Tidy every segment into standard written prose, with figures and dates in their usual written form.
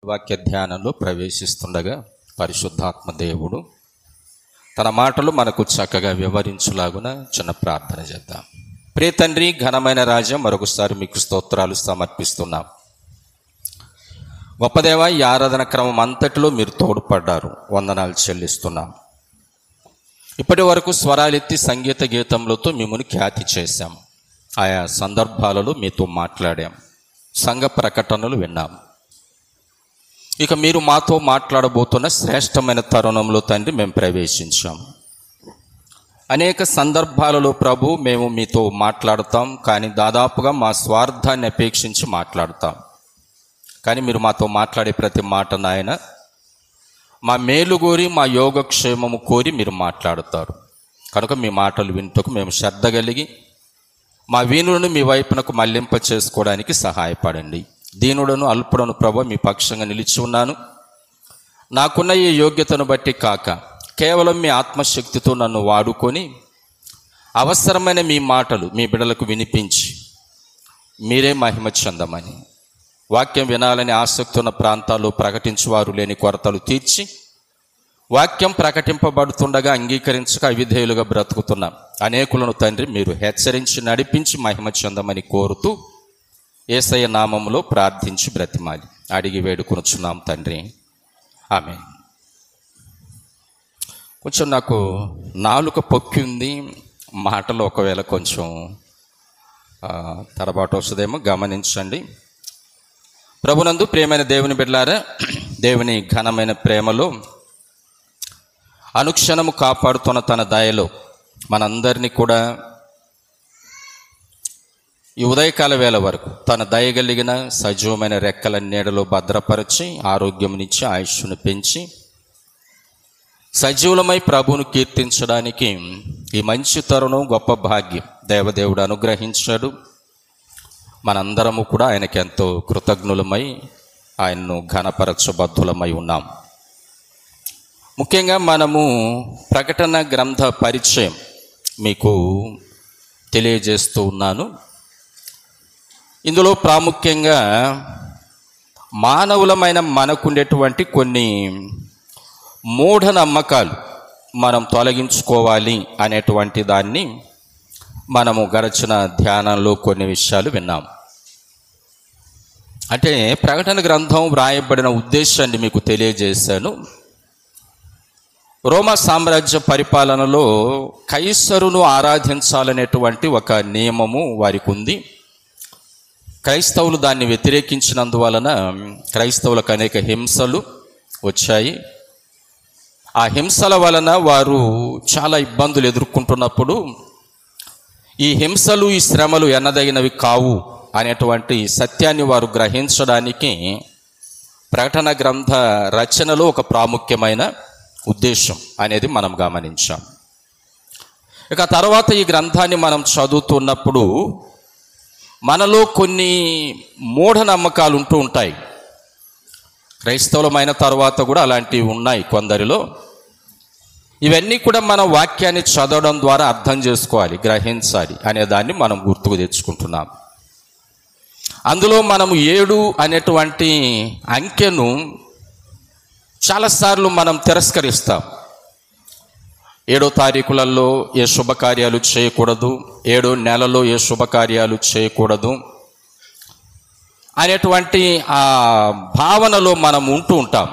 వాక్య ధ్యానంలో ప్రవేశిస్తుండగా పరిశుద్ధాత్మ దేవుడు తన మాటలు మనకు చక్కగా వివరించులాగున చిన్న ప్రార్థన చేద్దాం. ప్రియ తండ్రి, ఘనమైన రాజా, మరొకసారి మీకు స్తోత్రాలు సమర్పిస్తున్నాం. గొప్ప దేవ, ఈ ఆరాధన క్రమం అంతటిలో మీరు తోడ్పడ్డారు, వందనాలు చెల్లిస్తున్నాం. ఇప్పటి వరకు స్వరాలెత్తి సంగీత గీతములతో మిమ్మల్ని ఖ్యాతి చేశాం. ఆయా సందర్భాలలో మీతో మాట్లాడాం, సంఘ ప్రకటనలు విన్నాం. ఇక మీరు మాతో మాట్లాడబోతున్న శ్రేష్టమైన తరుణంలో తండ్రి మేము ప్రవేశించాం. అనేక సందర్భాలలో ప్రభు మేము మీతో మాట్లాడతాం, కానీ దాదాపుగా మా స్వార్థాన్ని అపేక్షించి మాట్లాడతాం. కానీ మీరు మాతో మాట్లాడే ప్రతి మాట నాయన మా మేలు కోరి, మా యోగక్షేమము కోరి మీరు మాట్లాడతారు. కనుక మీ మాటలు వింటకు మేము శ్రద్ధ కలిగి మా వీణులను మీ వైపునకు మళ్లింప చేసుకోవడానికి సహాయపడండి. దీనుడను అల్పుడను ప్రభు మీ పక్షంగా నిలిచి ఉన్నాను. నాకున్న ఈ యోగ్యతను బట్టి కాక కేవలం మీ ఆత్మశక్తితో నన్ను వాడుకొని అవసరమైన మీ మాటలు మీ బిడ్డలకు వినిపించి మీరే మహిమ చెందమని, వాక్యం వినాలని ఆసక్తి ఉన్న ప్రాంతాల్లో ప్రకటించువారు లేని కొరతలు తీర్చి, వాక్యం ప్రకటింపబడుతుండగా అంగీకరించక అవిధేయులుగా బ్రతుకుతున్నాం అనేకులను తండ్రి మీరు హెచ్చరించి నడిపించి మహిమ చెందమని కోరుతూ యేసయ్య నామములో ప్రార్థించి బ్రతిమాలి అడిగి వేడుకొనుచున్నాం తండ్రి, ఆమేన్. కొంచెం నాకు నాలుక పొక్కి ఉంది, మాటలు ఒకవేళ కొంచెం తడబాటు వస్తుందేమో గమనించండి. ప్రభునందు ప్రియమైన దేవుని బిడ్డలారా, దేవుని ఘనమైన ప్రేమలో అనుక్షణము కాపాడుతున్న తన దయలో మనందరినీ కూడా ఈ ఉదయకాల వేళ వరకు తన దయగలిగిన సజీవమైన రెక్కల నీడలో భద్రపరిచి ఆరోగ్యమునిచ్చి ఆయుష్ను పెంచి సజీవులమై ప్రభువును కీర్తించడానికి ఈ మంచి తరుణం, గొప్ప భాగ్యం దేవదేవుడు అనుగ్రహించాడు. మనందరము కూడా ఆయనకి ఎంతో కృతజ్ఞులమై ఆయన్ను ఘనపరచబద్ధులమై ఉన్నాం. ముఖ్యంగా మనము ప్రకటన గ్రంథ పరిచయం మీకు తెలియజేస్తూ ఉన్నాను. ఇందులో ప్రాముఖ్యంగా మానవులమైన మనకుండేటువంటి కొన్ని మూఢనమ్మకాలు మనం తొలగించుకోవాలి అనేటువంటి దాన్ని మనము గడిచిన ధ్యానంలో కొన్ని విషయాలు విన్నాం. అంటే ప్రకటన గ్రంథం వ్రాయబడిన ఉద్దేశాన్ని మీకు తెలియజేశాను. రోమా సామ్రాజ్య పరిపాలనలో కైసరును ఆరాధించాలనేటువంటి ఒక నియమము వారికి ఉంది. క్రైస్తవులు దాన్ని వ్యతిరేకించినందువలన క్రైస్తవులకు అనేక హింసలు వచ్చాయి. ఆ హింసల వలన వారు చాలా ఇబ్బందులు ఎదుర్కొంటున్నప్పుడు ఈ హింసలు, ఈ శ్రమలు ఎన్నదగినవి కావు అనేటువంటి సత్యాన్ని వారు గ్రహించడానికి ప్రకటన గ్రంథ రచనలో ఒక ప్రాముఖ్యమైన ఉద్దేశం అనేది మనం గమనించాం. ఇక తర్వాత ఈ గ్రంథాన్ని మనం చదువుతున్నప్పుడు మనలో కొన్ని మూఢనమ్మకాలు ఉంటూ ఉంటాయి. క్రైస్తవులమైన తర్వాత కూడా అలాంటివి ఉన్నాయి కొందరిలో. ఇవన్నీ కూడా మనం వాక్యాన్ని చదవడం ద్వారా అర్థం చేసుకోవాలి, గ్రహించాలి అనే దాన్ని మనం గుర్తుకు తెచ్చుకుంటున్నాం. అందులో మనము 7 అనేటువంటి అంకెను చాలాసార్లు మనం తిరస్కరిస్తాం. 7వ తారీఖులలో ఏ శుభకార్యాలు చేయకూడదు, 7వ నెలలో ఏ శుభకార్యాలు చేయకూడదు అనేటువంటి ఆ భావనలో మనం ఉంటూ ఉంటాం.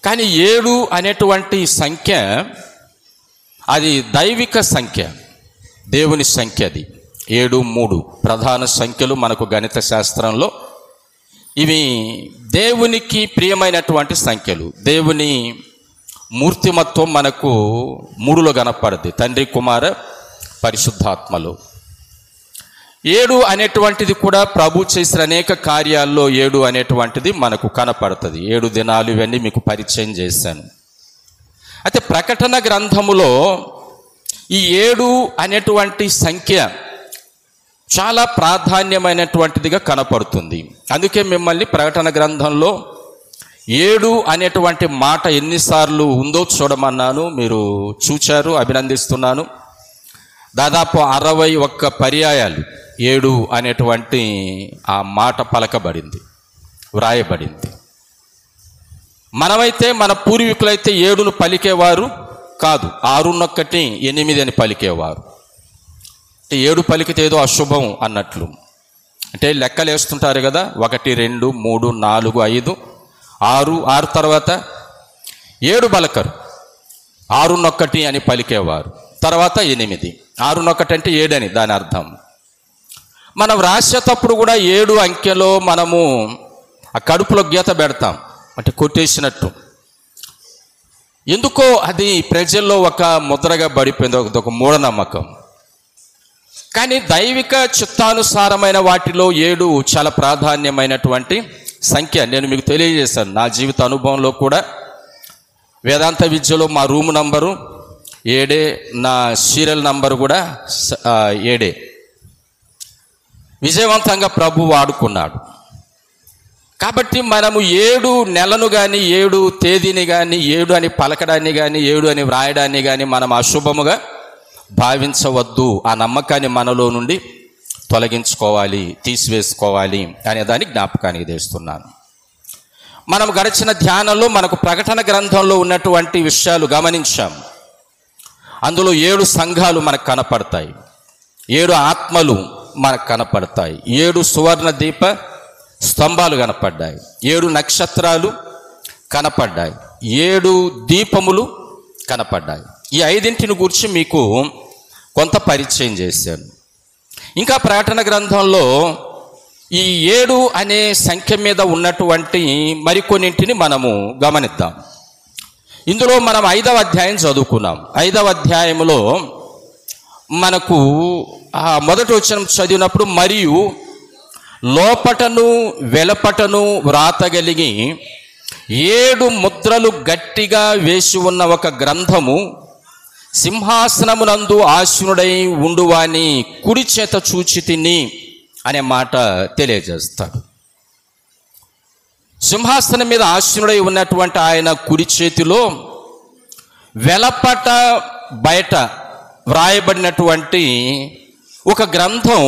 కానీ 7 అనేటువంటి సంఖ్య అది దైవిక సంఖ్య, దేవుని సంఖ్య. అది 7, 3 ప్రధాన సంఖ్యలు మనకు గణిత శాస్త్రంలో. ఇవి దేవునికి ప్రియమైనటువంటి సంఖ్యలు. దేవుని మూర్తిమత్వం మనకు 3లో కనపడుతుంది, తండ్రి, కుమార, పరిశుద్ధాత్మలో. 7 అనేటువంటిది కూడా ప్రభు చేసిన అనేక కార్యాల్లో 7 అనేటువంటిది మనకు కనపడుతుంది. 7 దినాలు ఇవన్నీ మీకు పరిచయం చేశాను. అయితే ప్రకటన గ్రంథములో ఈ 7 అనేటువంటి సంఖ్య చాలా ప్రాధాన్యమైనటువంటిదిగా కనపడుతుంది. అందుకే మిమ్మల్ని ప్రకటన గ్రంథంలో 7 అనేటువంటి మాట ఎన్నిసార్లు ఉందో చూడమన్నాను. మీరు చూచారు, అభినందిస్తున్నాను. దాదాపు 61 పర్యాయాలు 7 అనేటువంటి ఆ మాట పలకబడింది. వ్రాయబడింది. మనమైతే మన పూర్వీకులైతే 7ను పలికేవారు కాదు, 6, 8 అని పలికేవారు. అంటే 7 పలికితే ఏదో అశుభం అన్నట్లు. అంటే లెక్కలు వేస్తుంటారు కదా, 1, 2, 3, 4, 5, 6 తర్వాత 7 పలకరు, 6, అని పలికేవారు. తర్వాత 8, 6, అంటే 7 అని దాని అర్థం. మనం రాసేటప్పుడు కూడా 7 అంకెలో మనము ఆ కడుపులో గీత పెడతాం, అంటే కొట్టేసినట్టు. ఎందుకో అది ప్రజల్లో ఒక ముద్రగా పడిపోయింది, ఒక మూఢనమ్మకం. కానీ దైవిక చిత్తానుసారమైన వాటిలో 7 చాలా ప్రాధాన్యమైనటువంటి సంఖ్య. నేను మీకు తెలియజేశాను, నా జీవిత అనుభవంలో కూడా వేదాంత విద్యలో మా రూమ్ నంబరు 7, నా సీరియల్ నంబరు కూడా 7. విజయవంతంగా ప్రభు వాడుకున్నాడు. కాబట్టి మనము 7 నెలను కానీ 7 తేదీని కానీ 7 అని పలకడాన్ని కానీ 7 అని వ్రాయడాన్ని కానీ మనం అశుభముగా భావించవద్దు. ఆ నమ్మకాన్ని మనలో నుండి తొలగించుకోవాలి, తీసివేసుకోవాలి అనే దాన్ని జ్ఞాపకానికి తెస్తున్నాను. మనం గడిచిన ధ్యానంలో మనకు ప్రకటన గ్రంథంలో ఉన్నటువంటి విషయాలు గమనించాం. అందులో 7 సంఘాలు మనకు కనపడతాయి, 7 ఆత్మలు మనకు కనపడతాయి, 7 సువర్ణ దీప స్తంభాలు కనపడ్డాయి, 7 నక్షత్రాలు కనపడ్డాయి, 7 దీపములు కనపడ్డాయి. ఈ 5 గురించి మీకు కొంత పరిచయం చేశాను. ఇంకా ప్రకటన గ్రంథంలో ఈ 7 అనే సంఖ్య మీద ఉన్నటువంటి మరికొన్నింటిని మనము గమనిద్దాం. ఇందులో మనం 5వ అధ్యాయం చదువుకున్నాం. 5వ అధ్యాయంలో మనకు మొదటి వచనం చదివినప్పుడు, మరియు లోపటను వెలపటను వ్రాతగలిగి 7 ముద్రలు గట్టిగా వేసి ఉన్న ఒక గ్రంథము సింహాసనమునందు ఆసీనుడై ఉండువాని కుడి చేత చూచితిని అనే మాట తెలియజేస్తాడు. సింహాసనం మీద ఆసీనుడై ఉన్నటువంటి ఆయన కుడి చేతిలో వెలపట బయట వ్రాయబడినటువంటి ఒక గ్రంథం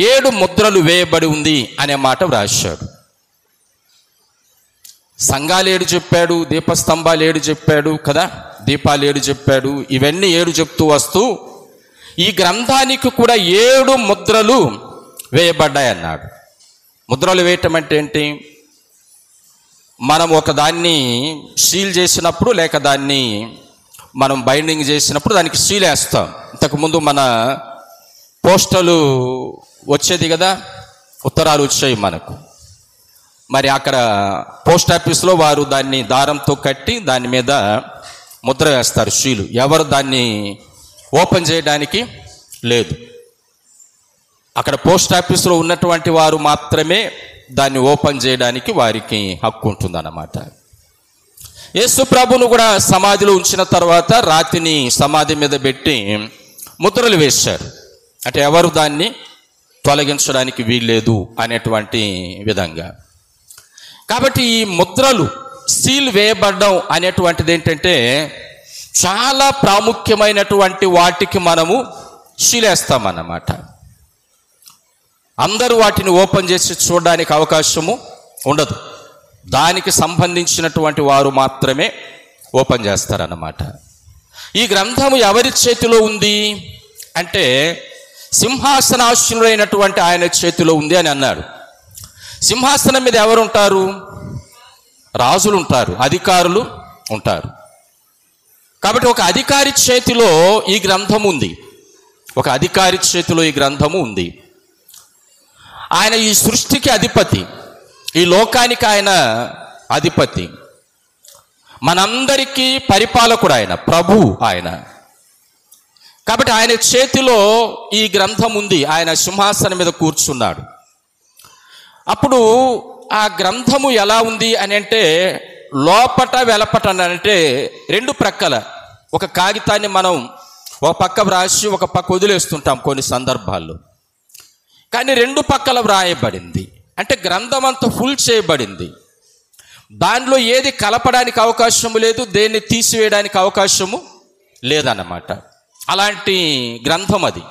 7 ముద్రలు వేయబడి ఉంది అనే మాట వ్రాశాడు. సంఘాలు 7 చెప్పాడు, దీపస్తంభాలు 7 చెప్పాడు కదా, దీపాలు 7 చెప్పాడు. ఇవన్నీ 7 చెప్తూ వస్తూ ఈ గ్రంథానికి కూడా 7 ముద్రలు వేయబడ్డాయి అన్నాడు. ముద్రలు వేయటం అంటే ఏంటి? మనం ఒక దాన్ని సీల్ చేసినప్పుడు, లేక దాన్ని మనం బైండింగ్ చేసినప్పుడు దానికి సీల్ వేస్తాం. ఇంతకుముందు మన పోస్టలు వచ్చేది కదా, ఉత్తరాలు వచ్చాయి మనకు. మరి అక్కడ పోస్ట్ ఆఫీస్లో వారు దాన్ని దారంతో కట్టి దాని మీద ముద్ర వేస్తారు, సీలు. ఎవరు దాన్ని ఓపెన్ చేయడానికి లేదు. అక్కడ పోస్ట్ ఆఫీస్లో ఉన్నటువంటి వారు మాత్రమే దాన్ని ఓపెన్ చేయడానికి వారికి హక్కు ఉంటుందన్నమాట. యేసు ప్రభువును కూడా సమాధిలో ఉంచిన తర్వాత రాతిని సమాధి మీద పెట్టి ముద్రలు వేశారు. అంటే ఎవరు దాన్ని తొలగించడానికి వీల్లేదు అనేటువంటి విధంగా. కాబట్టి ఈ ముద్రలు, సీల్ వేయబడ్డం అనేటువంటిది ఏంటంటే, చాలా ప్రాముఖ్యమైనటువంటి వాటికి మనము సీలేస్తామన్నమాట. అందరూ వాటిని ఓపెన్ చేసి చూడడానికి అవకాశము ఉండదు. దానికి సంబంధించినటువంటి వారు మాత్రమే ఓపెన్ చేస్తారన్నమాట. ఈ గ్రంథము ఎవరి చేతిలో ఉంది అంటే, సింహాసనాసీనుడైనటువంటి ఆయన చేతిలో ఉంది అని అన్నాడు. సింహాసనం మీద ఎవరు ఉంటారు? రాజులు ఉంటారు, అధికారులు ఉంటారు. కాబట్టి ఒక అధికారి చేతిలో ఈ గ్రంథం ఉంది, ఒక అధికారి చేతిలో ఈ గ్రంథము ఉంది. ఆయన ఈ సృష్టికి అధిపతి, ఈ లోకానికి ఆయన అధిపతి, మనందరికీ పరిపాలకుడు ఆయన, ప్రభు ఆయన. కాబట్టి ఆయన చేతిలో ఈ గ్రంథం ఉంది, ఆయన సింహాసనం మీద కూర్చున్నాడు. అప్పుడు ఆ గ్రంథము ఎలా ఉంది అని అంటే, లోపట వెలపట అంటే 2 ప్రక్కల ఒక కాగితాన్ని మనం ఒక పక్క వ్రాసి ఒక పక్క వదిలేస్తుంటాం కొన్ని సందర్భాల్లో. కానీ 2 పక్కల వ్రాయబడింది. అంటే గ్రంథం అంతా ఫుల్ చేయబడింది. దానిలో ఏది కలపడానికి అవకాశము లేదు, దేన్ని తీసివేయడానికి అవకాశము లేదన్నమాట. అలాంటి గ్రంథం అది.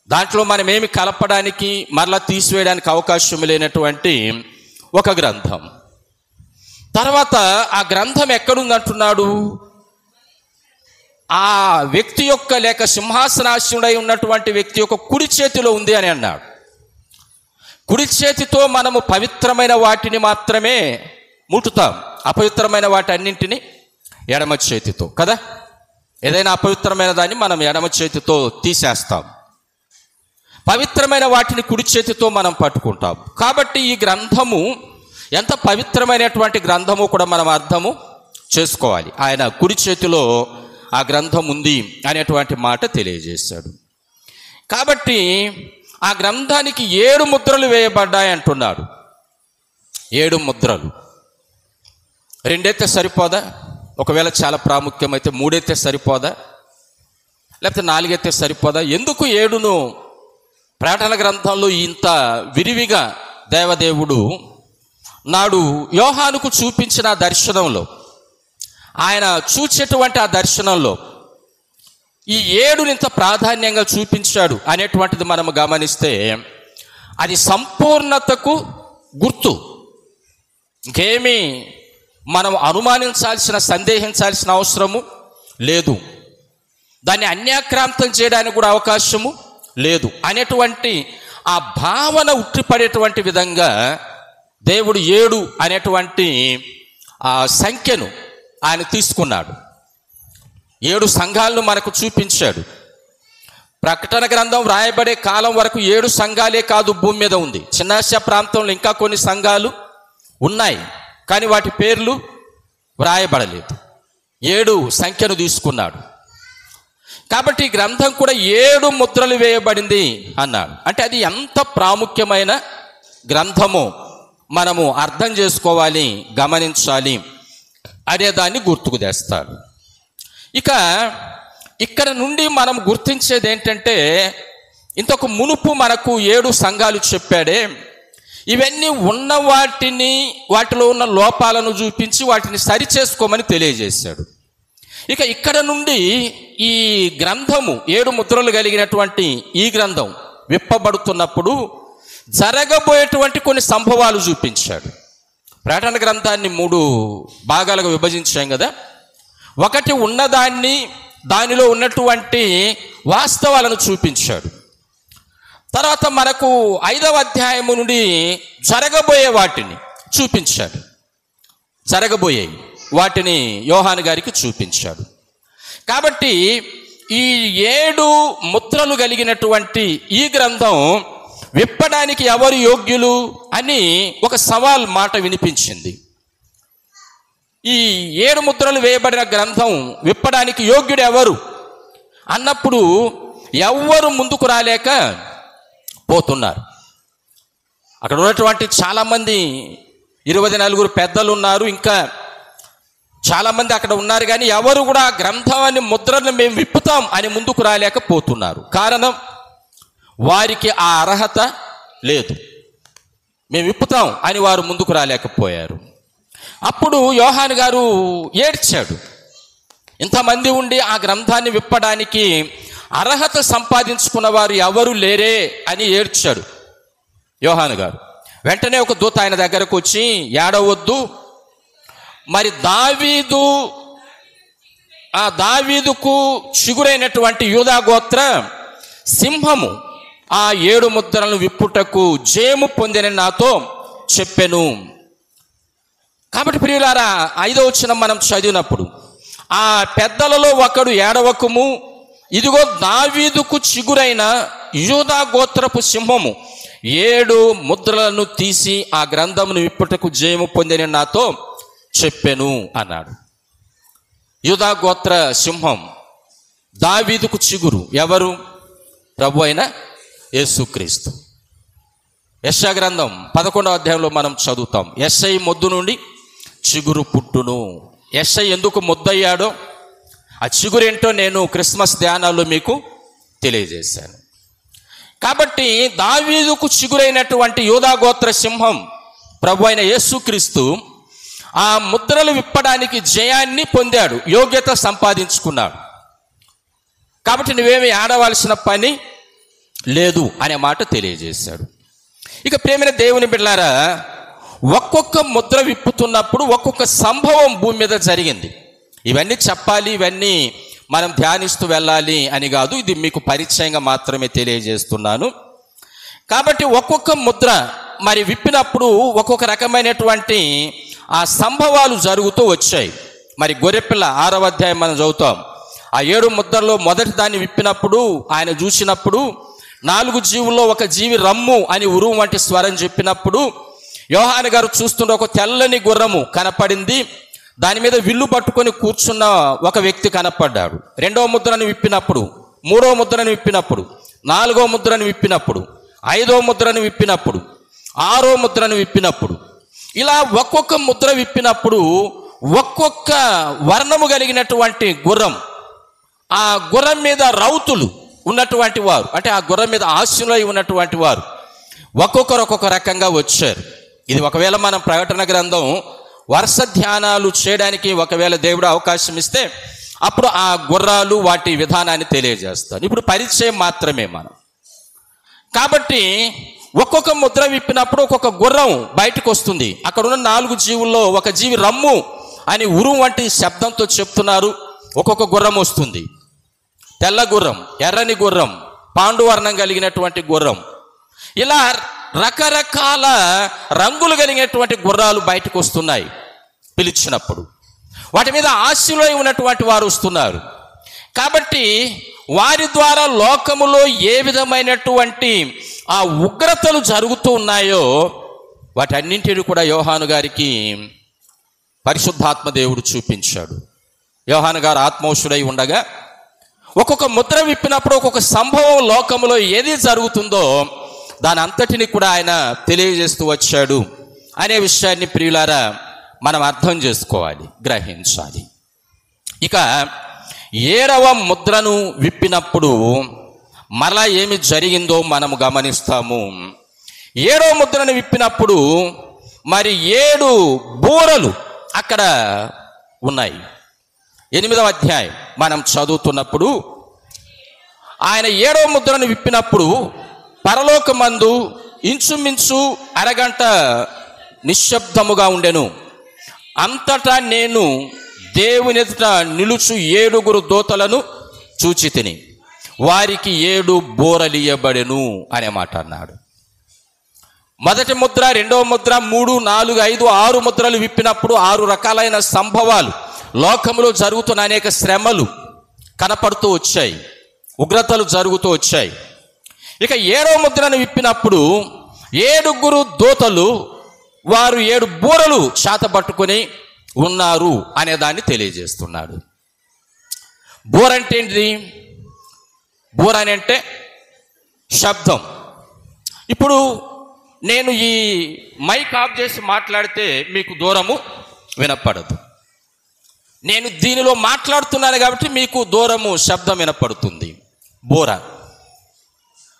దాంట్లో మనం ఏమి కలపడానికి మరలా తీసివేయడానికి అవకాశం లేనటువంటి ఒక గ్రంథం. తర్వాత ఆ గ్రంథం ఎక్కడుందంటున్నాడు? ఆ వ్యక్తి యొక్క, లేక సింహాసనాసీనుడై ఉన్నటువంటి వ్యక్తి యొక్క కుడి చేతిలో ఉంది అని అన్నాడు. కుడి చేతితో మనము పవిత్రమైన వాటిని మాత్రమే ముట్టుతాం, అపవిత్రమైన వాటి అన్నింటినీ ఎడమ చేతితో కదా. ఏదైనా అపవిత్రమైన దాన్ని మనం ఎడమ చేతితో తీసేస్తాం, పవిత్రమైన వాటిని కుడి చేతితో మనం పట్టుకుంటాం. కాబట్టి ఈ గ్రంథము ఎంత పవిత్రమైనటువంటి గ్రంథము కూడా మనం అర్థము చేసుకోవాలి. ఆయన కుడి చేతిలో ఆ గ్రంథం ఉంది అనేటువంటి మాట తెలియజేశాడు. కాబట్టి ఆ గ్రంథానికి 7 ముద్రలు వేయబడ్డాయి అంటున్నాడు. 7 ముద్రలు. 2 అయితే సరిపోదా? ఒకవేళ చాలా ప్రాముఖ్యమైతే 3 అయితే సరిపోదా? లేకపోతే 4 అయితే సరిపోదా? ఎందుకు 7ను ప్రకటన గ్రంథంలో ఇంత విరివిగా దేవదేవుడు నాడు యోహానుకు చూపించిన ఆ దర్శనంలో, ఆయన చూచేటువంటి ఆ దర్శనంలో ఈ 7ని ఇంత ప్రాధాన్యంగా చూపించాడు అనేటువంటిది మనము గమనిస్తే అది సంపూర్ణతకు గుర్తు. ఇంకేమీ మనం అనుమానించాల్సిన, సందేహించాల్సిన అవసరము లేదు. దాన్ని అన్యాక్రాంతం చేయడానికి కూడా అవకాశము లేదు అనేటువంటి ఆ భావన ఉట్టిపడేటువంటి విధంగా దేవుడు 7 అనేటువంటి ఆ సంఖ్యను ఆయన తీసుకున్నాడు. 7 సంఘాలను మనకు చూపించాడు. ప్రకటన గ్రంథం వ్రాయబడే కాలం వరకు 7 సంఘాలే కాదు భూమి మీద ఉంది. చిన్నాసియా ప్రాంతంలో ఇంకా కొన్ని సంఘాలు ఉన్నాయి, కానీ వాటి పేర్లు వ్రాయబడలేదు. 7 సంఖ్యను తీసుకున్నాడు. కాబట్టి ఈ గ్రంథం కూడా 7 ముద్రలు వేయబడింది అన్నాడు. అంటే అది ఎంత ప్రాముఖ్యమైన గ్రంథమో మనము అర్థం చేసుకోవాలి, గమనించాలి అనేదాన్ని గుర్తుకు తెస్తాడు. ఇక ఇక్కడ నుండి మనం గుర్తించేది ఏంటంటే, ఇంతకు మునుపు మనకు 7 సంఘాలు చెప్పాడే, ఇవన్నీ ఉన్న వాటిని, వాటిలో ఉన్న లోపాలను చూపించి వాటిని సరిచేసుకోమని తెలియజేశాడు. ఇక ఇక్కడ నుండి ఈ గ్రంథము 7 ముద్రలు కలిగినటువంటి ఈ గ్రంథం విప్పబడుతున్నప్పుడు జరగబోయేటువంటి కొన్ని సంభవాలు చూపించాడు. ప్రకటన గ్రంథాన్ని 3 భాగాలుగా విభజించాం కదా. ఒకటి ఉన్నదాన్ని, దానిలో ఉన్నటువంటి వాస్తవాలను చూపించాడు. తర్వాత మనకు 5వ అధ్యాయము నుండి జరగబోయే వాటిని చూపించాడు. జరగబోయే వాటిని యోహాను గారికి చూపించాడు. కాబట్టి ఈ 7 ముద్రలు కలిగినటువంటి ఈ గ్రంథం విప్పడానికి ఎవరు యోగ్యులు అని ఒక సవాల్ మాట వినిపించింది. ఈ 7 ముద్రలు వేయబడిన గ్రంథం విప్పడానికి యోగ్యుడు ఎవరు అన్నప్పుడు ఎవ్వరు ముందుకు రాలేక పోతున్నారు. అక్కడ ఉన్నటువంటి చాలామంది 24 పెద్దలు ఉన్నారు, ఇంకా చాలామంది అక్కడ ఉన్నారు, కానీ ఎవరు కూడా ఆ గ్రంథాన్ని ముద్రను మేము విప్పుతాం అని ముందుకు రాలేకపోతున్నారు. కారణం, వారికి ఆ అర్హత లేదు. మేము విప్పుతాం అని వారు ముందుకు రాలేకపోయారు. అప్పుడు యోహాను గారు ఏడ్చాడు. ఇంతమంది ఉండి ఆ గ్రంథాన్ని విప్పడానికి అర్హత సంపాదించుకున్న వారు ఎవరు లేరే అని ఏడ్చాడు యోహాను గారు. వెంటనే ఒక దూత ఆయన దగ్గరకు వచ్చి, ఏడవద్దు, మరి దావీదుకు చిగురైనటువంటి యూదా గోత్ర సింహము ఆ 7 ముద్రలను విప్పుటకు జయము పొందిన నాతో చెప్పెను. కాబట్టి ప్రియులారా, 5వ వచనం మనం చదివినప్పుడు, ఆ పెద్దలలో ఒకడు ఏడవకము, ఇదిగో దావీదుకు చిగురైన యూదా గోత్రపు సింహము 7 ముద్రలను తీసి ఆ గ్రంథమును విప్పుటకు జయము పొందిన నాతో చెప్పెను అన్నాడు. యూదా గోత్ర సింహం, దావీదుకు చిగురు ఎవరు? ప్రభు అయిన యేసుక్రీస్తు. యెషయా గ్రంథం 11వ అధ్యాయంలో మనం చదువుతాం, యెషయి మొద్దు నుండి చిగురు పుట్టును. యెషయి ఎందుకు మొద్దయ్యాడో, ఆ చిగురేంటో నేను క్రిస్మస్ ధ్యానాల్లో మీకు తెలియజేశాను. కాబట్టి దావీదుకు చిగురైనటువంటి యూదా గోత్ర సింహం ప్రభు అయిన యేసుక్రీస్తు ఆ ముద్రలు విప్పడానికి జయాన్ని పొందాడు, యోగ్యత సంపాదించుకున్నాడు. కాబట్టి నువ్వేమి ఆడవలసిన పని లేదు అనే మాట తెలియజేశాడు. ఇక ప్రేమైన దేవుని బిడ్డలారా, ఒక్కొక్క ముద్ర విప్పుతున్నప్పుడు ఒక్కొక్క సంభవం భూమి మీద జరిగింది. ఇవన్నీ చెప్పాలి, ఇవన్నీ మనం ధ్యానిస్తూ వెళ్ళాలి అని కాదు, ఇది మీకు పరిచయంగా మాత్రమే తెలియజేస్తున్నాను. కాబట్టి ఒక్కొక్క ముద్ర మరి విప్పినప్పుడు ఒక్కొక్క రకమైనటువంటి ఆ సంభవాలు జరుగుతూ వచ్చాయి. మరి గొర్రెపిల్ల 6వ అధ్యాయం మనం చదువుతాం. ఆ 7 ముద్రలో మొదటి దాన్ని విప్పినప్పుడు ఆయన చూసినప్పుడు 4 జీవుల్లో ఒక జీవి రమ్ము అని ఉరువు వంటి స్వరం చెప్పినప్పుడు యోహాను గారు చూస్తున్న ఒక తెల్లని గుర్రము కనపడింది. దాని మీద విల్లు పట్టుకొని కూర్చున్న ఒక వ్యక్తి కనపడ్డాడు. 2వ ముద్రను విప్పినప్పుడు, 3వ ముద్రను విప్పినప్పుడు, 4వ ముద్రను విప్పినప్పుడు, 5వ ముద్రను విప్పినప్పుడు, 6వ ముద్రను విప్పినప్పుడు, ఇలా ఒక్కొక్క ముద్ర విప్పినప్పుడు ఒక్కొక్క వర్ణము కలిగినటువంటి గుర్రం, ఆ గుర్రం మీద రౌతులు ఉన్నటువంటి వారు, అంటే ఆ గుర్రం మీద ఆశీనులై ఉన్నటువంటి వారు ఒక్కొక్కరు ఒక్కొక్క రకంగా వచ్చారు. ఇది ఒకవేళ మనం ప్రకటన గ్రంథం వరుస ధ్యానాలు చేయడానికి ఒకవేళ దేవుడు అవకాశం ఇస్తే అప్పుడు ఆ గుర్రాలు వాటి విధానాన్ని తెలియజేస్తాను. ఇప్పుడు పరిచయం మాత్రమే మనం. కాబట్టి ఒక్కొక్క ముద్ర విప్పినప్పుడు ఒక్కొక్క గుర్రం బయటకు వస్తుంది. అక్కడ ఉన్న 4 జీవుల్లో ఒక జీవి రమ్ము అని ఉరువు వంటి శబ్దంతో చెప్తున్నారు. ఒక్కొక్క గుర్రం వస్తుంది. తెల్ల గుర్రం, ఎర్రని గుర్రం, పాండువర్ణం కలిగినటువంటి గుర్రం, ఇలా రకరకాల రంగులు కలిగినటువంటి గుర్రాలు బయటకు వస్తున్నాయి. పిలిచినప్పుడు వాటి మీద ఆశీనులై ఉన్నటువంటి వారు వస్తున్నారు. కాబట్టి వారి ద్వారా లోకములో ఏ విధమైనటువంటి ఆ ఉగ్రతలు జరుగుతూ ఉన్నాయో వాటన్నింటినీ కూడా యోహాను గారికి పరిశుద్ధాత్మ దేవుడు చూపించాడు. యోహాను గారు ఆత్మోషుడై ఉండగా ఒక్కొక్క ముద్ర విప్పినప్పుడు ఒక్కొక్క సంభవం లోకములో ఏది జరుగుతుందో దాని అంతటిని కూడా ఆయన తెలియజేస్తూ వచ్చాడు అనే విషయాన్ని ప్రియులారా మనం అర్థం చేసుకోవాలి, గ్రహించాలి. ఇక 7వ ముద్రను విప్పినప్పుడు మరలా ఏమి జరిగిందో మనము గమనిస్తాము. 7వ ముద్రను విప్పినప్పుడు మరి 7 బూరలు అక్కడ ఉన్నాయి. 8వ అధ్యాయం మనం చదువుతున్నప్పుడు ఆయన 7వ ముద్రను విప్పినప్పుడు పరలోకమందు ఇంచుమించు అరగంట నిశ్శబ్దముగా ఉండెను. అంతటా నేను దేవుని ఎదుట నిలుచు 7 దూతలను చూచితిని. వారికి 7 బూరలియబడెను అనే మాట అన్నాడు. మొదటి ముద్ర, 2వ ముద్ర, 3, 4, 5, 6 ముద్రలు విప్పినప్పుడు 6 రకాలైన సంభవాలు, లోకములో జరుగుతున్న అనేక శ్రమలు కనపడుతూ వచ్చాయి, ఉగ్రతలు జరుగుతూ వచ్చాయి. ఇక 7వ ముద్రను విప్పినప్పుడు 7 దూతలు వారు 7 బూరలు చేతబట్టుకొని ఉన్నారు అనే దాన్ని తెలియజేస్తున్నాడు. బూర అంటే ఏంటిది? బూర అని అంటే శబ్దం. ఇప్పుడు నేను ఈ మైక్ ఆఫ్ చేసి మాట్లాడితే మీకు దూరము వినపడదు. నేను దీనిలో మాట్లాడుతున్నాను కాబట్టి మీకు దూరము శబ్దం వినపడుతుంది. బూర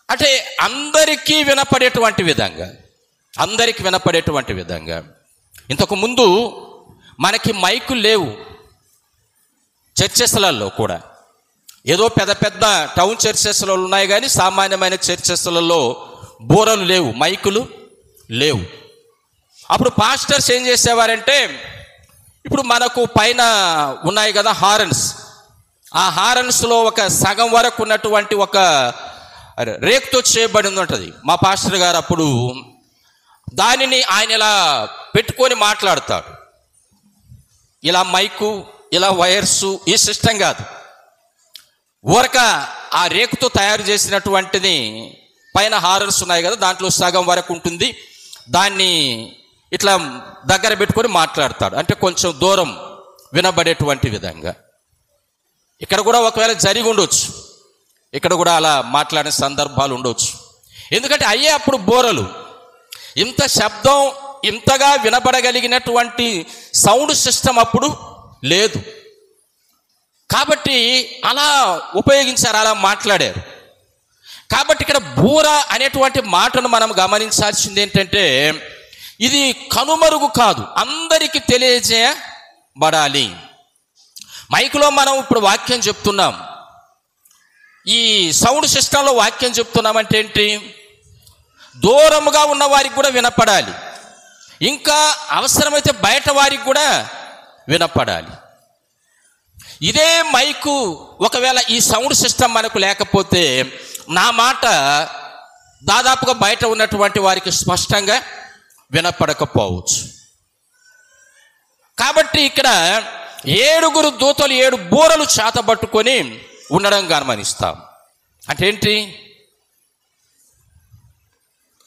అంటే అందరికీ వినపడేటువంటి విధంగా, అందరికీ వినపడేటువంటి విధంగా. ఇంతకు ముందు మనకి మైకులు లేవు చర్చెస్లలో కూడా. ఏదో పెద్ద పెద్ద టౌన్ చర్చెస్లలో ఉన్నాయి కానీ సామాన్యమైన చర్చెస్లలో బూరలు లేవు, మైకులు లేవు. అప్పుడు పాస్టర్స్ ఏం చేసేవారంటే, ఇప్పుడు మనకు పైన ఉన్నాయి కదా హారన్స్, ఆ హారన్స్లో ఒక సగం వరకు ఉన్నటువంటి ఒక రేకుతో చేయబడింది ఉంటుంది. మా పాస్టర్ గారు అప్పుడు దానిని ఆయన ఇలా పెట్టుకొని మాట్లాడతాడు. ఇలా మైకు, ఇలా వైర్సు, ఈ సిస్టమ్ కాదు, ఊరక ఆ రేకుతో తయారు చేసినటువంటిది పైన హారన్స్ ఉన్నాయి కదా, దాంట్లో సగం వరకు ఉంటుంది. దాన్ని ఇట్లా దగ్గర పెట్టుకొని మాట్లాడతాడు, అంటే కొంచెం దూరం వినబడేటువంటి విధంగా. ఇక్కడ కూడా ఒకవేళ జరిగి ఉండొచ్చు, ఇక్కడ కూడా అలా మాట్లాడిన సందర్భాలు ఉండొచ్చు. ఎందుకంటే అయ్యే అప్పుడు బూరలు, ఇంత శబ్దం, ఇంతగా వినబడగలిగినటువంటి సౌండ్ సిస్టమ్ అప్పుడు లేదు. కాబట్టి అలా ఉపయోగించారు, అలా మాట్లాడారు. కాబట్టి ఇక్కడ బూర అనేటువంటి మాటను మనం గమనించాల్సింది ఏంటంటే, ఇది కనుమరుగు కాదు, అందరికీ తెలియజేయబడాలి. మైకులో మనం ఇప్పుడు వాక్యం చెప్తున్నాం, ఈ సౌండ్ సిస్టంలో వాక్యం చెప్తున్నామంటే ఏంటి? దూరముగా ఉన్న వారికి కూడా వినపడాలి, ఇంకా అవసరమైతే బయట వారికి కూడా వినపడాలి. ఇదే మైకు ఒకవేళ ఈ సౌండ్ సిస్టమ్ మనకు లేకపోతే నా మాట దాదాపుగా బయట ఉన్నటువంటి వారికి స్పష్టంగా వినపడకపోవచ్చు. కాబట్టి ఇక్కడ 7 దూతలు 7 బూరలు చేతబట్టుకొని ఉండడం గమనిస్తాం. అంటే ఏంటి?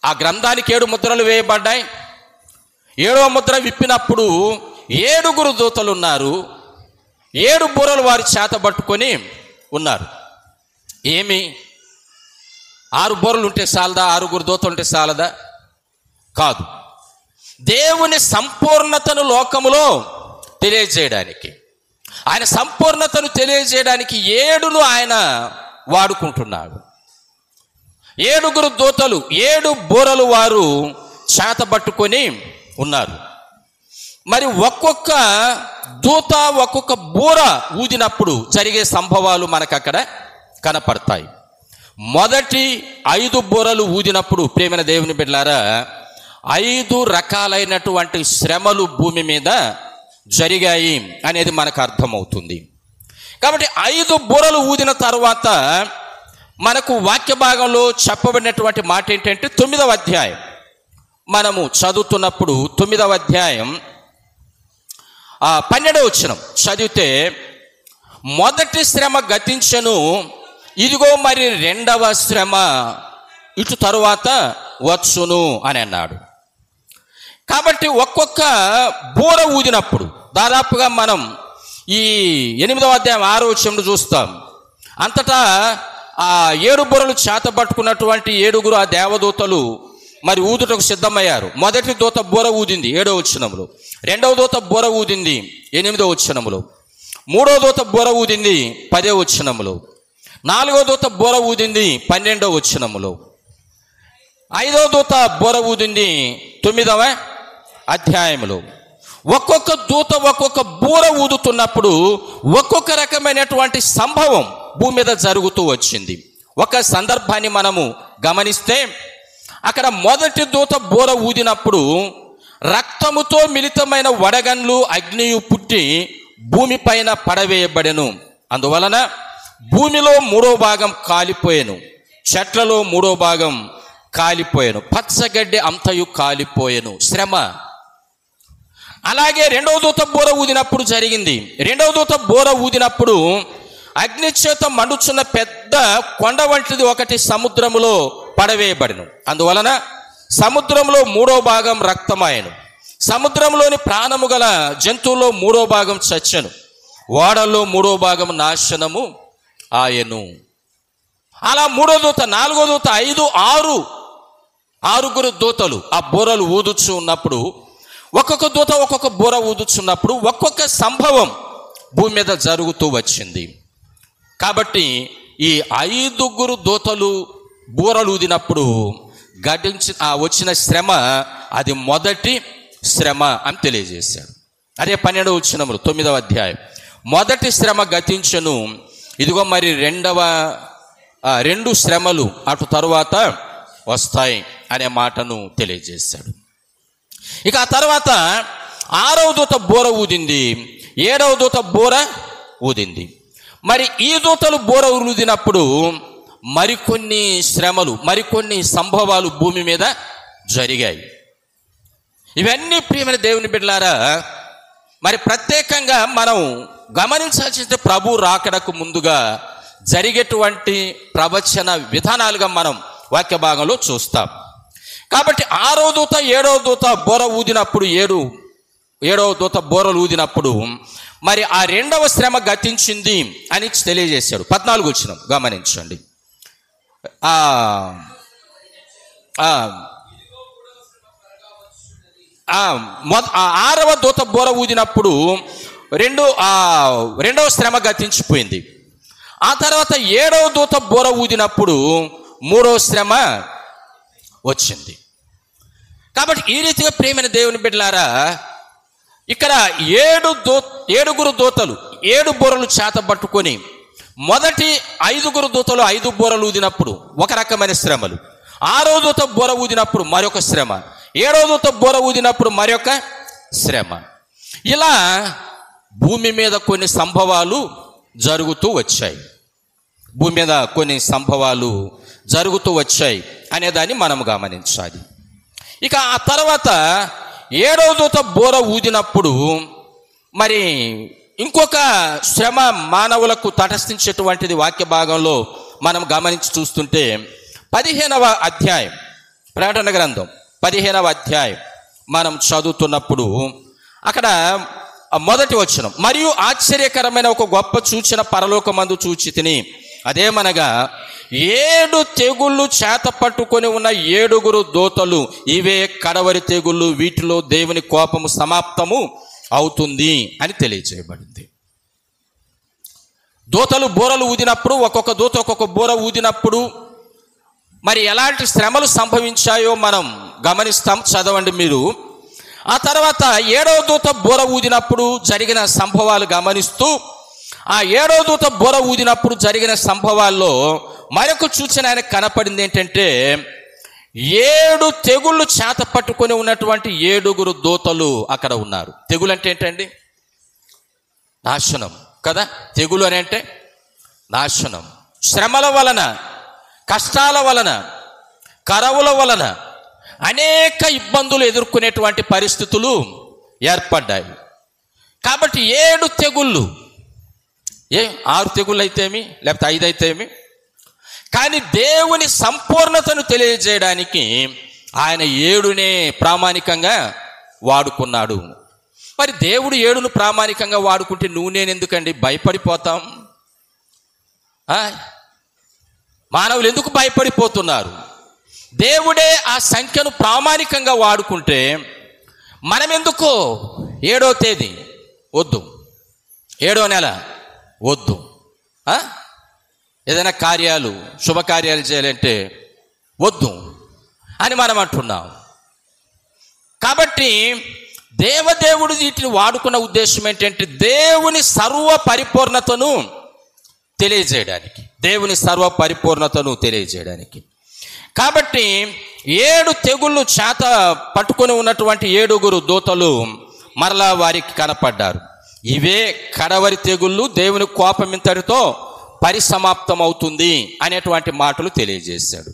ఆ గ్రంథానికి 7 ముద్రలు వేయబడ్డాయి. 7వ ముద్ర విప్పినప్పుడు 7 దూతలు ఉన్నారు, 7 బూరలు వారి చేతబట్టుకొని ఉన్నారు. ఏమి 6 బూరలు ఉంటే చాలదా? 6 దూతలు ఉంటే చాలదా? కాదు. దేవుని సంపూర్ణతను లోకములో తెలియజేయడానికి, ఆయన సంపూర్ణతను తెలియజేయడానికి 7 ఆయన వాడుకుంటున్నాడు. 7 దూతలు 7 బూరలు వారు చేతబట్టుకొని ఉన్నారు. మరి ఒక్కొక్క దూత ఒక్కొక్క బూర ఊదినప్పుడు జరిగే సంభవాలు మనకు అక్కడ కనపడతాయి. మొదటి 5 బూరలు ఊదినప్పుడు ప్రియమైన దేవుని బిడ్డలారా 5 రకాలైనటువంటి శ్రమలు భూమి మీద జరిగాయి అనేది మనకు అర్థమవుతుంది. కాబట్టి 5 బూరలు ఊదిన తర్వాత మనకు వాక్య భాగంలో చెప్పబడినటువంటి మాట ఏంటంటే 9వ అధ్యాయం మనము చదువుతున్నప్పుడు 9వ అధ్యాయం 12వ వచనం చదివితే, మొదటి శ్రమ గతించెను, ఇదిగో మరి 2వ శ్రమ ఇటు తరువాత వచ్చును అని అన్నాడు. కాబట్టి ఒక్కొక్క బూర ఊదినప్పుడు దాదాపుగా మనం ఈ 8వ అధ్యాయం 6వ వచనం చూస్తాం. అంతటా ఆ 7 బూరలు చేతబట్టుకున్నటువంటి 7 ఆ దేవదూతలు మరి ఊదుటకు సిద్ధమయ్యారు. మొదటి దూత బూర ఊదింది 7వ వచనంలో, 2వ దూత బూర ఊదింది 8వ వచనంలో, 3వ దూత బూర ఊదింది 10వ వచనంలో, 4వ దూత బూర ఊదింది 12వ వచనంలో, 5వ దూత బూర ఊదింది 9వ అధ్యాయంలో. ఒక్కొక్క దూత ఒక్కొక్క బూర ఊదుతున్నప్పుడు ఒక్కొక్క రకమైనటువంటి సంభవం భూమి మీద జరుగుతూ వచ్చింది. ఒక సందర్భాన్ని మనము గమనిస్తే అక్కడ మొదటి దూత బూర ఊదినప్పుడు రక్తముతో మిళితమైన వడగండ్లు అగ్నియు పుట్టి భూమిపైన పడవేయబడెను. అందువలన భూమిలో 3వ భాగం కాలిపోయాను, చెట్లలో 3వ భాగం కాలిపోయాను, పచ్చగడ్డి అంతయు కాలిపోయాను. శ్రమ. అలాగే 2వ దూత బూర ఊదినప్పుడు జరిగింది. 2వ దూత బూర ఊదినప్పుడు అగ్ని చేత మండుచున్న పెద్ద కొండ వంటిది ఒకటి సముద్రములో పడవేయబడెను. అందువలన సముద్రంలో 3వ భాగం రక్తమాయను, సముద్రంలోని ప్రాణము గల జంతువులో 3వ భాగం చచ్చెను, ఓడల్లో 3వ భాగం నాశనము ఆయను. అలా 3వ దూత, 4వ దూత, 5, 6 దూతలు ఆ బూరలు ఊదుచు ఉన్నప్పుడు, ఒక్కొక్క దూత ఒక్కొక్క బూర ఊదుచున్నప్పుడు ఒక్కొక్క సంభవం భూమి మీద జరుగుతూ వచ్చింది. కాబట్టి ఈ 5 దూతలు బూరలు ఊదినప్పుడు వచ్చిన శ్రమ అది మొదటి శ్రమ అని తెలియజేశాడు. అదే 12వ వచనంలో 9వ అధ్యాయం, మొదటి శ్రమ గతించెను, ఇదిగో మరి 2 శ్రమలు అటు తరువాత వస్తాయి అనే మాటను తెలియజేశాడు. ఇక ఆ తర్వాత 6వ దూత బూర ఊదింది, 7వ దూత బూర ఊదింది. మరి ఈ దూతలు బూర ఊదినప్పుడు మరికొన్ని శ్రమలు, మరికొన్ని సంభవాలు భూమి మీద జరిగాయి. ఇవన్నీ ప్రియమైన దేవుని బిడ్డలారా మరి ప్రత్యేకంగా మనం గమనించాల్సింది ప్రభు రాకడకు ముందుగా జరిగేటువంటి ప్రవచన విధానాలుగా మనం వాక్య భాగంలో చూస్తాం. కాబట్టి 6వ దూత 7వ దూత బోర ఊదినప్పుడు 7వ దూత బోరలు ఊదినప్పుడు మరి ఆ 2వ శ్రమ గతించింది అని తెలియజేశాడు. 14 వచనం గమనించండి. 6వ దూత బోర ఊదినప్పుడు 2వ శ్రమ గతించిపోయింది. ఆ తర్వాత 7వ దూత బోర ఊదినప్పుడు 3వ శ్రమ వచ్చింది. కాబట్టి ఈ రీతిగా ప్రియమైన దేవుని బిడ్డలారా ఇక్కడ 7 దూతలు 7 బూరలు చేతబట్టుకొని మొదటి 5 దూతలు 5 బూరలు ఊదినప్పుడు ఒక రకమైన శ్రమలు, 6వ దూత బూర ఊదినప్పుడు మరొక శ్రమ, 7వ దూత బూర ఊదినప్పుడు మరొక శ్రమ. ఇలా భూమి మీద కొన్ని సంభవాలు జరుగుతూ వచ్చాయి. భూమి మీద కొన్ని సంభవాలు జరుగుతూ వచ్చాయి అనేదాన్ని మనం గమనించాలి. ఇక ఆ తర్వాత 7వ దూత బూర ఊదినప్పుడు మరి ఇంకొక శ్రమ మానవులకు తటస్థించేటువంటిది వాక్య భాగంలో మనం గమనించి చూస్తుంటే 15వ అధ్యాయం, ప్రకటన గ్రంథం 15వ అధ్యాయం మనం చదువుతున్నప్పుడు అక్కడ మొదటి వచనం, మరియు ఆశ్చర్యకరమైన ఒక గొప్ప సూచన పరలోకమందు చూచి తిని, అదేమనగా 7 తెగుళ్ళు చేత పట్టుకొని ఉన్న 7 దూతలు, ఇవే కడవరి తెగుళ్ళు, వీటిలో దేవుని కోపము సమాప్తము అవుతుంది అని తెలియజేయబడింది. దూతలు బూరలు ఊదినప్పుడు, ఒక్కొక్క దూత ఒక్కొక్క బూర ఊదినప్పుడు మరి ఎలాంటి శ్రమలు సంభవించాయో మనం గమనిస్తాం. చదవండి మీరు. ఆ తర్వాత 7వ దూత బూర ఊదినప్పుడు జరిగిన సంభవాలు గమనిస్తూ, ఆ 7వ దూత బూర ఊదినప్పుడు జరిగిన సంభవాల్లో మరొక సూచన ఆయనకు కనపడింది. ఏంటంటే 7 తెగుళ్ళు చేత పట్టుకొని ఉన్నటువంటి 7 దూతలు అక్కడ ఉన్నారు. తెగులు అంటే ఏంటండి? నాశనం కదా. తెగులు అని అంటే నాశనం. శ్రమల వలన, కష్టాల వలన, కరవుల వలన అనేక ఇబ్బందులు ఎదుర్కొనేటువంటి పరిస్థితులు ఏర్పడ్డాయి. కాబట్టి 7 తెగుళ్ళు, 6 తెగుళ్ళు అయితేమి, లేకపోతే 5 అయితేమి, కానీ దేవుని సంపూర్ణతను తెలియజేయడానికి ఆయన 7నే ప్రామాణికంగా వాడుకున్నాడు. మరి దేవుడు 7ను ప్రామాణికంగా వాడుకుంటే నువ్వు నేను ఎందుకండి భయపడిపోతాం? మానవులు ఎందుకు భయపడిపోతున్నారు? దేవుడే ఆ సంఖ్యను ప్రామాణికంగా వాడుకుంటే మనం ఎందుకు 7వ తేదీ వద్దు, 7వ నెల వద్దు, ఏదైనా కార్యాలు, శుభకార్యాలు చేయాలంటే వద్దు అని మనం అంటున్నాం. కాబట్టి దేవదేవుడు వీటిని వాడుకున్న ఉద్దేశం ఏంటంటే దేవుని సర్వ పరిపూర్ణతను తెలియజేయడానికి, దేవుని సర్వ పరిపూర్ణతను తెలియజేయడానికి. కాబట్టి 7 తెగుళ్ళు చేత పట్టుకొని ఉన్నటువంటి 7 దూతలు మరలా వారికి కనపడ్డారు. ఇవే కడవరి తెగుళ్ళు, దేవుని కోపం ఇంతటితో పరిసమాప్తం అవుతుంది అనేటువంటి మాటలు తెలియజేశాడు.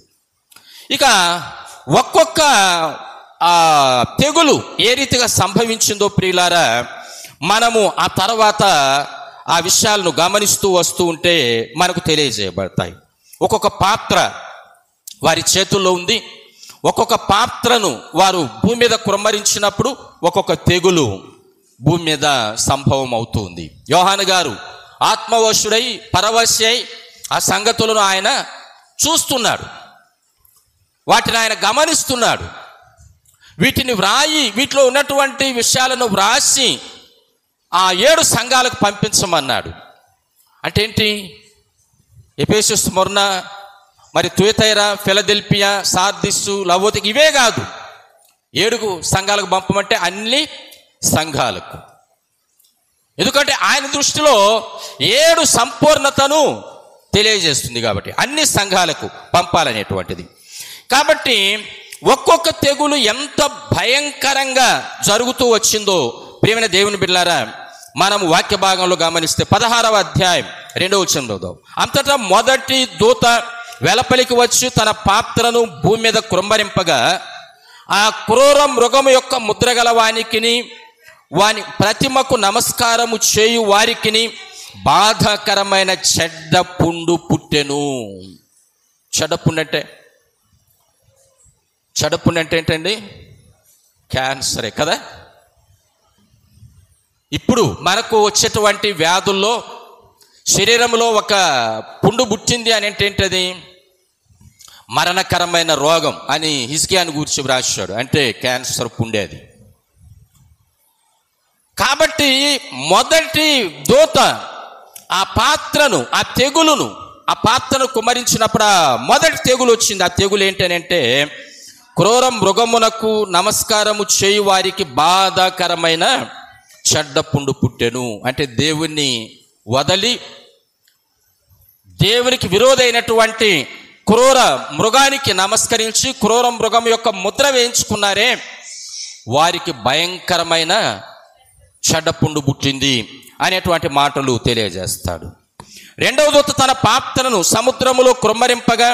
ఇక ఒక్కొక్క తెగులు ఏ రీతిగా సంభవించిందో ప్రియులారా, మనము ఆ తర్వాత ఆ విషయాలను గమనిస్తూ వస్తూ ఉంటే మనకు తెలియజేయబడతాయి. ఒక్కొక్క పాత్ర వారి చేతుల్లో ఉంది. ఒక్కొక్క పాత్రను వారు భూమి మీద కుమ్మరించినప్పుడు ఒక్కొక్క తెగులు భూమి మీద సంభవం అవుతుంది. యోహాను గారు ఆత్మవశుడై పరవశై ఆ సంగతులను ఆయన చూస్తున్నాడు, వాటిని ఆయన గమనిస్తున్నాడు. వీటిని వ్రాయి, వీటిలో ఉన్నటువంటి విషయాలను వ్రాసి ఆ 7 సంఘాలకు పంపించమన్నాడు. అంటే ఏంటి? ఎఫెసు, స్మరణ, మరి తుయతైరా, ఫిలదెల్ఫియా, సార్దిస్సు, లవోదిక, ఇవే కాదు, 7 సంఘాలకు పంపమంటే అన్ని సంఘాలకు. ఎందుకంటే ఆయన దృష్టిలో 7 సంపూర్ణతను తెలియజేస్తుంది కాబట్టి అన్ని సంఘాలకు పంపాలనేటువంటిది. కాబట్టి ఒక్కొక్క తెగులు ఎంత భయంకరంగా జరుగుతూ వచ్చిందో ప్రియమైన దేవుని బిడ్డలారా, మనము వాక్య భాగంలో గమనిస్తే 16వ అధ్యాయం 2వ వచనంలో, అంతటా మొదటి దూత వెలపలికి వచ్చి తన పాత్రను భూమి మీద కృంభరింపగా ఆ క్రూర మృగము యొక్క ముద్రగల వానికిని వాని ప్రతిమకు నమస్కారము చేయు వారికిని బాధాకరమైన చెడ్డ పుండు పుట్టెను. చెడ్డపుండు అంటే ఏంటండి? క్యాన్సరే కదా. ఇప్పుడు మనకు వచ్చేటువంటి వ్యాధుల్లో శరీరంలో ఒక పుండు పుట్టింది అని అంటే ఏంటది? మరణకరమైన రోగం అని హిజ్కియాను గూర్చి రాశాడు. అంటే క్యాన్సర్ పుండేది. కాబట్టి మొదటి దూత ఆ పాత్రను, ఆ తెగులును, ఆ పాత్రను కుమ్మరించినప్పుడు ఆ మొదటి తెగులు వచ్చింది. ఆ తెగులు ఏంటనంటే క్రూర మృగమునకు నమస్కారము చేయు వారికి బాధాకరమైన చెడ్డ పుండు పుట్టెను. అంటే దేవుణ్ణి వదలి దేవునికి విరోధైనటువంటి క్రూర మృగానికి నమస్కరించి క్రూర మృగం యొక్క ముద్ర వేయించుకున్నారే, వారికి భయంకరమైన చెడ్డపుండు పుట్టింది అనేటువంటి మాటలు తెలియజేస్తాడు. రెండవ దూత తన పాత్రను సముద్రములో కృమ్మరింపగా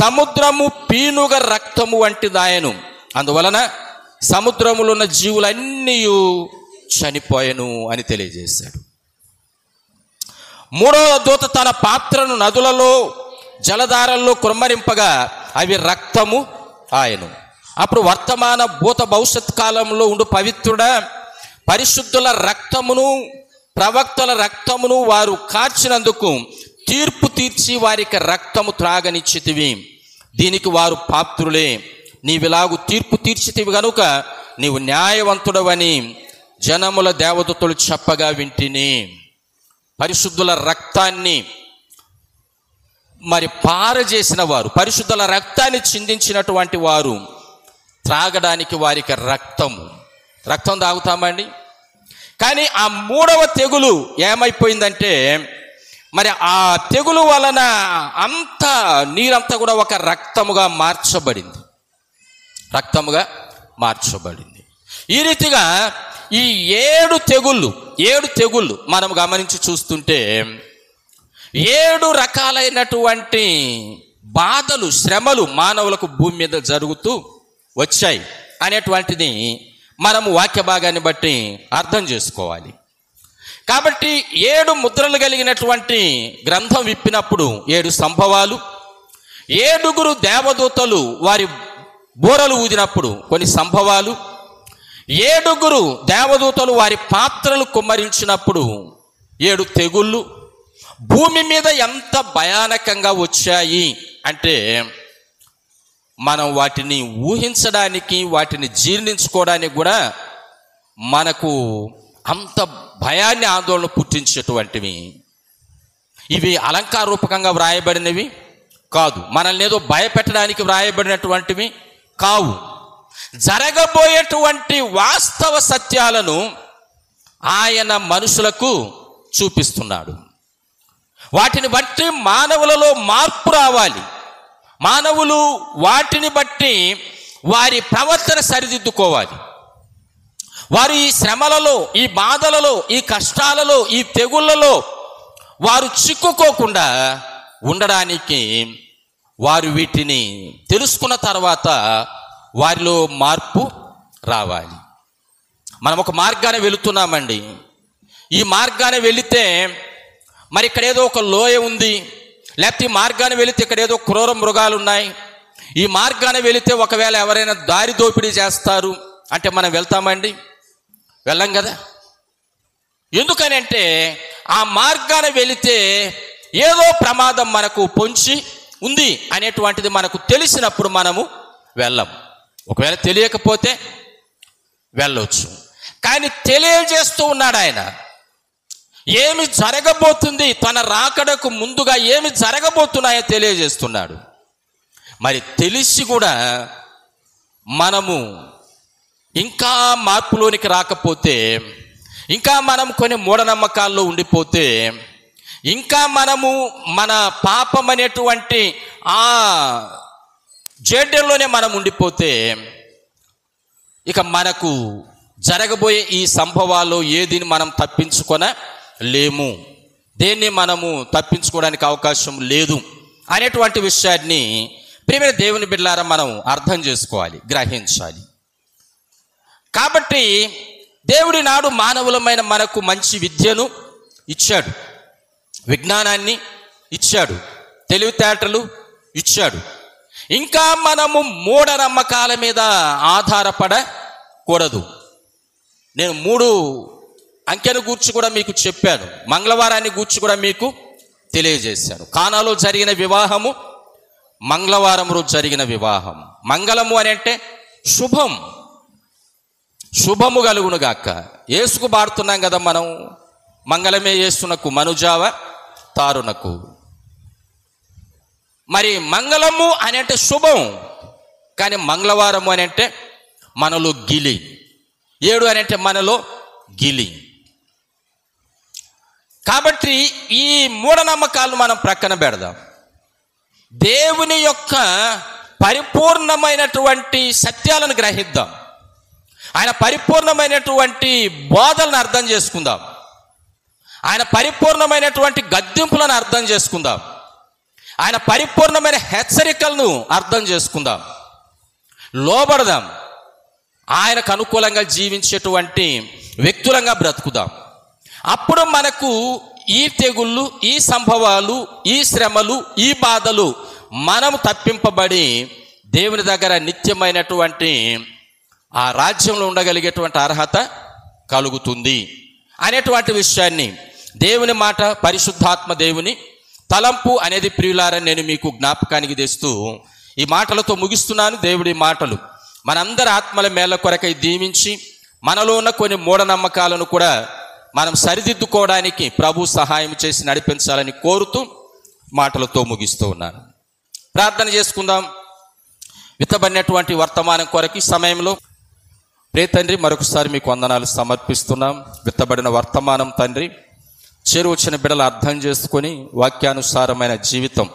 సముద్రము పీనుగ రక్తము వంటిదాయను, అందువలన సముద్రములో ఉన్న జీవులన్నీ చనిపోయెను అని తెలియజేశాడు. మూడవ దూత తన పాత్రను నదులలో జలధారల్లో కృమ్మరింపగా అవి రక్తము ఆయను. అప్పుడు వర్తమాన భూత భవిష్యత్ కాలంలో ఉండు పవిత్రుడ, పరిశుద్ధుల రక్తమును ప్రవక్తల రక్తమును వారు కార్చినందుకు తీర్పు తీర్చి వారికి రక్తము త్రాగనిచ్చితివి. దీనికి వారు పాత్రులే. నీవిలాగు తీర్పు తీర్చితివి గనుక నీవు న్యాయవంతుడవని జనముల దేవదూతలు చెప్పగా వింటిని. పరిశుద్ధుల రక్తాన్ని మరి పారజేసిన వారు, పరిశుద్ధుల రక్తాన్ని చిందించినటువంటి వారు త్రాగడానికి వారికి రక్తం తాగుతామండి. కానీ ఆ మూడవ తెగులు ఏమైపోయిందంటే, మరి ఆ తెగులు వలన అంతా నీరంతా కూడా ఒక రక్తముగా మార్చబడింది. ఈ రీతిగా ఈ 7 తెగుళ్ళు మనం గమనించి చూస్తుంటే 7 రకాలైనటువంటి బాధలు, శ్రమలు మానవులకు భూమి మీద జరుగుతూ వచ్చాయి అనేటువంటిది మనము వాక్య భాగాన్ని బట్టి అర్థం చేసుకోవాలి. కాబట్టి 7 ముద్రలు కలిగినటువంటి గ్రంథం విప్పినప్పుడు 7 సంభవాలు, 7 దేవదూతలు వారి బూరలు ఊదినప్పుడు కొన్ని సంభవాలు, 7 దేవదూతలు వారి పాత్రలు కుమ్మరించినప్పుడు 7 తెగుళ్ళు భూమి మీద ఎంత భయానకంగా వచ్చాయి అంటే మనం వాటిని ఊహించడానికి, వాటిని జీర్ణించుకోవడానికి కూడా మనకు అంత భయాన్ని, ఆందోళన పుట్టించేటువంటివి. ఇవి అలంకారూపకంగా వ్రాయబడినవి కాదు, మనల్ని ఏదో భయపెట్టడానికి వ్రాయబడినటువంటివి కావు. జరగబోయేటువంటి వాస్తవ సత్యాలను ఆయన మనుషులకు చూపిస్తున్నాడు. వాటిని బట్టి మానవులలో మార్పు రావాలి. మానవులు వాటిని బట్టి వారి ప్రవర్తన సరిదిద్దుకోవాలి. వారు ఈ శ్రమలలో, ఈ బాధలలో, ఈ కష్టాలలో, ఈ తెగుళ్ళలో వారు చిక్కుకోకుండా ఉండడానికి వారు వీటిని తెలుసుకున్న తర్వాత వారిలో మార్పు రావాలి. మనం ఒక మార్గాన వెళుతున్నామండి. ఈ మార్గాన వెళితే మరి ఇక్కడ ఏదో ఒక లోయ ఉంది, లేకపోతే ఈ మార్గాన వెళితే ఇక్కడ ఏదో క్రూర మృగాలు ఉన్నాయి, ఈ మార్గాన వెళితే ఒకవేళ ఎవరైనా దారి దోపిడీ చేస్తారు అంటే మనం వెళ్తామండి? వెళ్ళం కదా. ఎందుకనంటే ఆ మార్గాన వెళితే ఏదో ప్రమాదం మనకు పొంచి ఉంది అనేటువంటిది మనకు తెలిసినప్పుడు మనము వెళ్ళం. ఒకవేళ తెలియకపోతే వెళ్ళొచ్చు. కానీ తెలియజేస్తూ ఉన్నాడు ఆయన. ఏమి జరగబోతుంది, తన రాకడకు ముందుగా ఏమి జరగబోతున్నాయో తెలియజేస్తున్నాడు. మరి తెలిసి కూడా మనము ఇంకా మార్పులోనికి రాకపోతే, ఇంకా మనం కొన్ని మూఢనమ్మకాల్లో ఉండిపోతే, ఇంకా మనము మన పాపం అనేటువంటి ఆ జేడ్యంలోనే మనం ఉండిపోతే ఇక మనకు జరగబోయే ఈ సంభవాల్లో ఏదిని మనం తప్పించుకొనలేము, దేన్ని మనము తప్పించుకోవడానికి అవకాశం లేదు అనేటువంటి విషయాన్ని ప్రియమైన దేవుని బిడ్డలారా మనం అర్థం చేసుకోవాలి, గ్రహించాలి. కాబట్టి దేవుడి నాడు మానవులమైన మనకు మంచి విద్యను ఇచ్చాడు, విజ్ఞానాన్ని ఇచ్చాడు, తెలివితేటలు ఇచ్చాడు. ఇంకా మనము మూఢనమ్మకాల మీద ఆధారపడకూడదు. నేను 3 అంకెను గూర్చి కూడా మీకు చెప్పాను, మంగళవారాన్ని గూర్చి కూడా మీకు తెలియజేశాను. కానాలో జరిగిన వివాహము మంగళవారం రోజు జరిగిన వివాహం. మంగళము అని అంటే శుభం, శుభము కలుగును గాక. యేసుకు పాడుతున్నాం కదా మనం, మంగళమే యేసునకు మనుజావ తారునకు. మరి మంగళము అని అంటే శుభం, కానీ మంగళవారము అని అంటే మనలో గిలి, 7 అని అంటే మనలో గిలి. కాబట్టి ఈ మూఢనమ్మకాలను మనం ప్రక్కన పెడదాం. దేవుని యొక్క పరిపూర్ణమైనటువంటి సత్యాలను గ్రహిద్దాం. ఆయన పరిపూర్ణమైనటువంటి బోధలను అర్థం చేసుకుందాం. ఆయన పరిపూర్ణమైనటువంటి గద్దింపులను అర్థం చేసుకుందాం. ఆయన పరిపూర్ణమైన హెచ్చరికలను అర్థం చేసుకుందాం. లోబడదాం. ఆయనకు అనుకూలంగా జీవించేటువంటి వ్యక్తులంగా బ్రతుకుదాం. అప్పుడు మనకు ఈ తెగుళ్ళు, ఈ సంభవాలు, ఈ శ్రమలు, ఈ బాధలు మనం తప్పింపబడి దేవుని దగ్గర నిత్యమైనటువంటి ఆ రాజ్యంలో ఉండగలిగేటువంటి అర్హత కలుగుతుంది అనేటువంటి విషయాన్ని దేవుని మాట, పరిశుద్ధాత్మ దేవుని తలంపు అనేది ప్రియులారని నేను మీకు జ్ఞాపకానికి తెస్తూ ఈ మాటలతో ముగిస్తున్నాను. దేవుడి మాటలు మనందరి ఆత్మల మేళ కొరకై దీవించి మనలో ఉన్న కొన్ని మూఢనమ్మకాలను కూడా మనం సరిదిద్దుకోవడానికి ప్రభు సహాయం చేసి నడిపించాలని కోరుతూ మాటలతో ముగిస్తూ ఉన్నాను. ప్రార్థన చేసుకుందాం. విత్తబడినటువంటి వర్తమానం కొరకు ఈ సమయంలో ప్రియ తండ్రి, మరొకసారి మీకు వందనాలు సమర్పిస్తున్నాం. విత్తబడిన వర్తమానం తండ్రి, చేరువచ్చిన బిడ్డలు అర్థం చేసుకొని వాక్యానుసారమైన జీవితం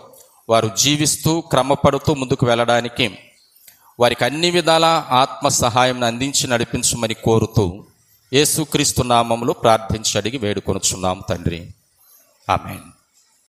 వారు జీవిస్తూ క్రమపడుతూ ముందుకు వెళ్ళడానికి వారికి అన్ని విధాల ఆత్మ సహాయం అందించి నడిపించమని కోరుతూ యేసుక్రీస్తు నామములో ప్రార్థించి అడిగి వేడుకొనుచున్నాం తండ్రి. ఆమేన్.